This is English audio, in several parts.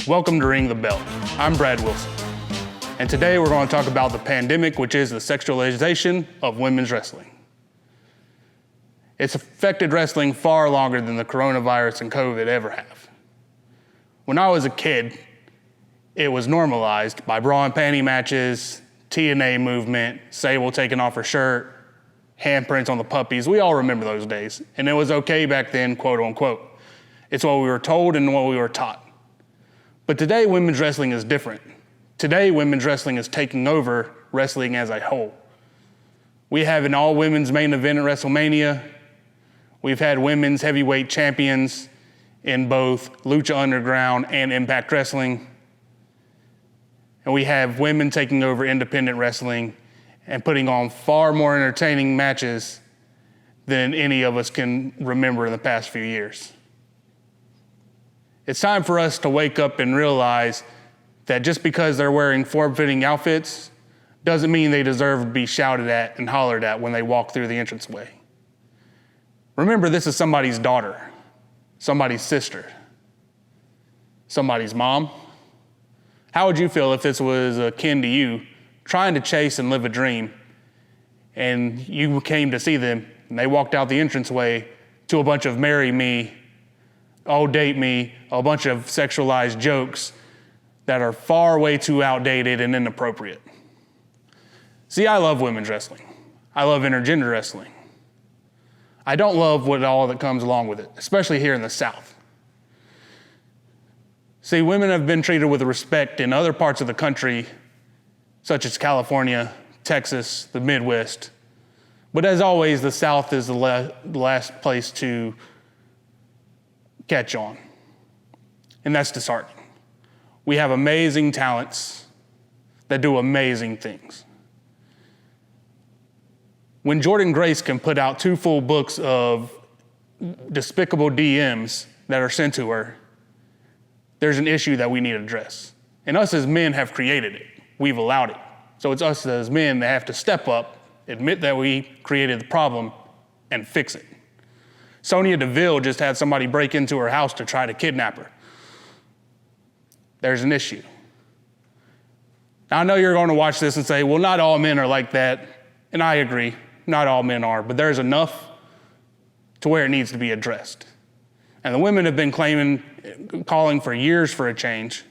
Welcome to Ring the Bell. I'm Brad Wilson. And today we're going to talk about the pandemic, which is the sexualization of women's wrestling. It's affected wrestling far longer than the coronavirus and COVID ever have. When I was a kid, it was normalized by bra and panty matches, TNA movement, Sable taking off her shirt, handprints on the puppies. We all remember those days. And it was okay back then, quote unquote. It's what we were told and what we were taught. But today, women's wrestling is different. Today, women's wrestling is taking over wrestling as a whole. We have an all-women's main event at WrestleMania. We've had women's heavyweight champions in both Lucha Underground and Impact Wrestling. And we have women taking over independent wrestling and putting on far more entertaining matches than any of us can remember in the past few years. It's time for us to wake up and realize that just because they're wearing form-fitting outfits doesn't mean they deserve to be shouted at and hollered at when they walk through the entranceway. Remember, this is somebody's daughter, somebody's sister, somebody's mom. How would you feel if this was akin to you trying to chase and live a dream, and you came to see them and they walked out the entranceway to a bunch of marry me, oh date me, a bunch of sexualized jokes that are far way too outdated and inappropriate? See, I love women's wrestling. I love intergender wrestling. I don't love all that comes along with it, especially here in the South. See, women have been treated with respect in other parts of the country, such as California, Texas, the Midwest. But as always, the South is the last place to catch on. And that's disheartening. We have amazing talents that do amazing things. When Jordan Grace can put out 2 full books of despicable DMs that are sent to her, there's an issue that we need to address. And us as men have created it. We've allowed it. So it's us as men that have to step up, admit that we created the problem, and fix it. Sonya Deville just had somebody break into her house to try to kidnap her. There's an issue. Now, I know you're going to watch this and say, well, not all men are like that. And I agree, not all men are, but there's enough to where it needs to be addressed. And the women have been calling for years for a change.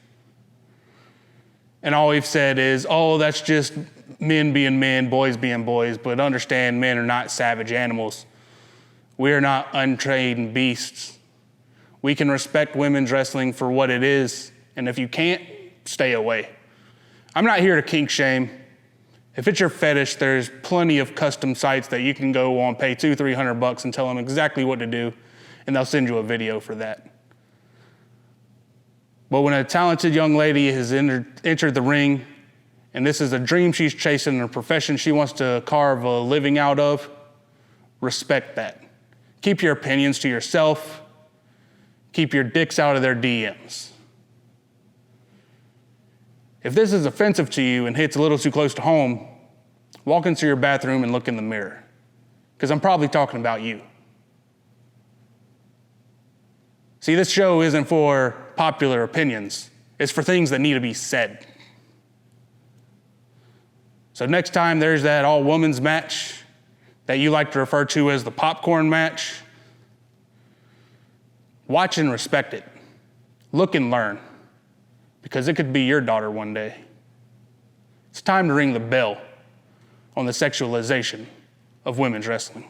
And all we've said is, oh, that's just men being men, boys being boys. But understand, men are not savage animals. We are not untrained beasts. We can respect women's wrestling for what it is. And if you can't, stay away. I'm not here to kink shame. If it's your fetish, there's plenty of custom sites that you can go on, pay $200-300 and tell them exactly what to do, and they'll send you a video for that. But when a talented young lady has entered the ring, and this is a dream she's chasing, a profession she wants to carve a living out of, respect that. Keep your opinions to yourself. Keep your dicks out of their DMs. If this is offensive to you and hits a little too close to home, walk into your bathroom and look in the mirror, because I'm probably talking about you. See, this show isn't for popular opinions. It's for things that need to be said. So next time there's that all-women's match that you like to refer to as the popcorn match, watch and respect it. Look and learn, because it could be your daughter one day. It's time to ring the bell on the sexualization of women's wrestling.